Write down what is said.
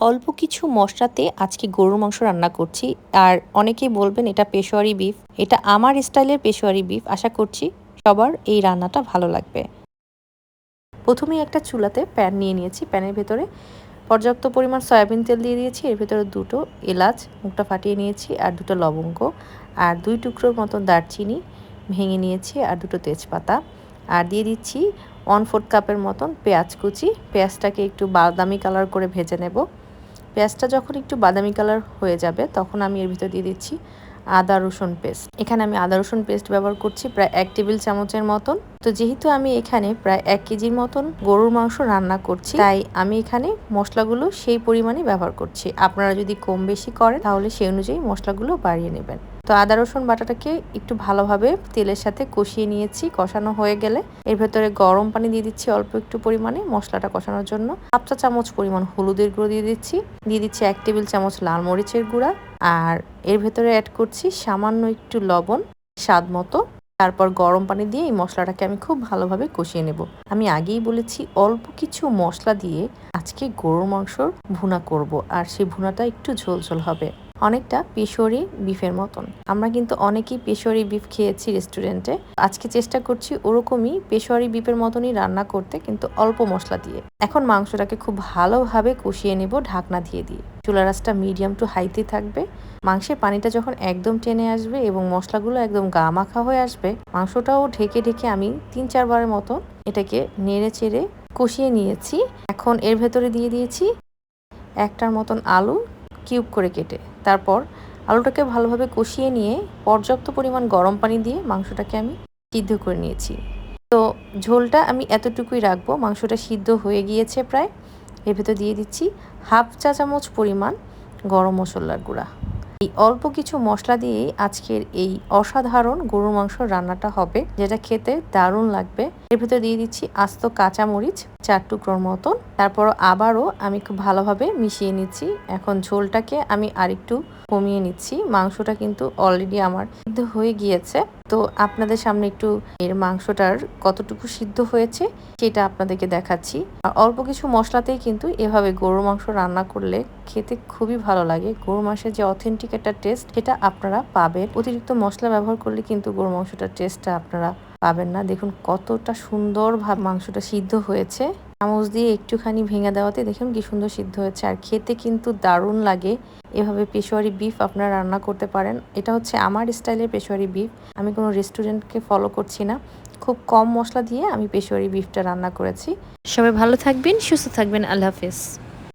অল্প কিছু মশলাতে আজকে গরুর মাংস রান্না করছি। আর অনেকেই বলবেন এটা পেশোয়ারি বিফ। এটা আমার স্টাইলের পেশোয়ারি বিফ। আশা করছি সবার এই রান্নাটা ভালো লাগবে। প্রথমেই একটা চুলাতে প্যান নিয়ে নিয়েছি। প্যানের ভেতরে পর্যাপ্ত পরিমাণ সয়াবিন তেল দিয়ে দিয়েছি। এর ভেতরে 2টো এলাচ মুখটা ফাটিয়ে নিয়েছি, আর 2টো লবঙ্গ, আর 2 টুকরোর মতো দারচিনি ভেঙে নিয়েছি, আর 2টো তেজপাতা। আর দিয়ে দিচ্ছি 1/4 কাপের মতন পেঁয়াজ কুচি। পেঁয়াজটাকে একটু বাদামি কালার করে ভেজে নেব। পেঁয়াজটা যখন একটু বাদামি কালার হয়ে যাবে তখন আমি এর ভিতর দিয়ে দিচ্ছি আদা রসুন পেস্ট। এখানে আমি আদা রসুন পেস্ট ব্যবহার করছি প্রায় 1 টেবিল চামচের মতন। তো যেহেতু আমি এখানে প্রায় 1 কেজির মতন গরুর মাংস রান্না করছি, তাই আমি এখানে মশলাগুলো সেই পরিমাণে ব্যবহার করছি। আপনারা যদি কম বেশি করেন তাহলে সেই অনুযায়ী মশলাগুলো বাড়িয়ে নেবেন। তো আদা রসুন বাটাটাকে একটু ভালোভাবে তেলের সাথে কষিয়ে নিয়েছি। কষানো হয়ে গেলে এর ভেতরে গরম পানি দিয়ে দিচ্ছি অল্প একটু পরিমাণে মশলাটা কষানোর জন্য। 1/2 চা চামচ পরিমাণ হলুদের গুঁড়ো দিয়ে দিচ্ছি। 1 টেবিল চামচ লাল মরিচের গুঁড়া, আর এর ভেতরে অ্যাড করছি সামান্য একটু লবণ স্বাদ মতো। তারপর গরম পানি দিয়ে এই মশলাটাকে আমি খুব ভালোভাবে কষিয়ে নেব। আমি আগেই বলেছি অল্প কিছু মশলা দিয়ে আজকে গরুর মাংসর ভুনা করব, আর সেই ভুনাটা একটু ঝোলঝোল হবে, অনেকটা পেশোয়ারি বিফের মতন। আমরা কিন্তু অনেকেই পেশোয়ারি বিফ খেয়েছি রেস্টুরেন্টে। আজকে চেষ্টা করছি ওরকমই পেশোয়ারি বিফের মতনই রান্না করতে, কিন্তু অল্প মশলা দিয়ে। এখন মাংসটাকে খুব ভালোভাবে কষিয়ে নেব ঢাকনা দিয়ে দিয়ে। চুলার আঁচটা মিডিয়াম টু হাইতে থাকবে। মাংসের পানিটা যখন একদম টেনে আসবে এবং মশলাগুলো একদম গা মাখা হয়ে আসবে, মাংসটাও ঢেকে ঢেকে আমি 3-4 বারের মতো এটাকে নেড়ে চেড়ে কষিয়ে নিয়েছি। এখন এর ভেতরে দিয়ে দিয়েছি 1টার মতন আলু কিউব করে কেটে। তারপর আলুটাকে ভালোভাবে কষিয়ে নিয়ে পর্যাপ্ত পরিমাণ গরম পানি দিয়ে মাংসটাকে আমি সিদ্ধ করে নিয়েছি। তো ঝোলটা আমি এতটুকুই রাখবো। মাংসটা সিদ্ধ হয়ে গিয়েছে প্রায়। এর ভেতর দিয়ে দিচ্ছি 1/2 চা চামচ পরিমাণ গরম মশলার গুঁড়া। এই অল্প কিছু মশলা দিয়েই আজকের এই অসাধারণ গরুর মাংস রান্নাটা হবে, যেটা খেতে দারুণ লাগবে। এর ভিতরে দিয়ে দিচ্ছি আস্ত কাঁচামরিচ 4 টুকরোর মতন। তারপর আবারও আমি খুব ভালোভাবে মিশিয়ে নিচ্ছি। এখন ঝোলটাকে আমি আরেকটু কমিয়ে নিচ্ছি। মাংসটা কিন্তু অলরেডি আমার সিদ্ধ হয়ে গিয়েছে। তো আপনাদের সামনে একটু এর মাংসটার কতটুকু সিদ্ধ হয়েছে সেটা আপনাদেরকে দেখাচ্ছি। আর অল্প কিছু মশলাতেই কিন্তু এভাবে গরুর মাংস রান্না করলে খেতে খুবই ভালো লাগে। গরুর মাংসের যে অথেন্টিক একটা টেস্ট সেটা আপনারা পাবেন। অতিরিক্ত মশলা ব্যবহার করলে কিন্তু গরুর মাংসটার টেস্টটা আপনারা পাবেন না। দেখুন কতটা সুন্দরভাবে মাংসটা সিদ্ধ হয়েছে। চামচ দিয়ে একটুখানি ভেঙে দেওয়াতে দেখুন কি সুন্দর সিদ্ধ হয়েছে, আর খেতে কিন্তু দারুণ লাগে। এভাবে পেশোয়ারি বিফ আপনারা রান্না করতে পারেন। এটা হচ্ছে আমার স্টাইলের পেশোয়ারি বিফ। আমি কোনো রেস্টুরেন্টকে ফলো করছি না। খুব কম মশলা দিয়ে আমি পেশোয়ারি বিফটা রান্না করেছি। সবাই ভালো থাকবেন, সুস্থ থাকবেন। আল্লাহ হাফেজ।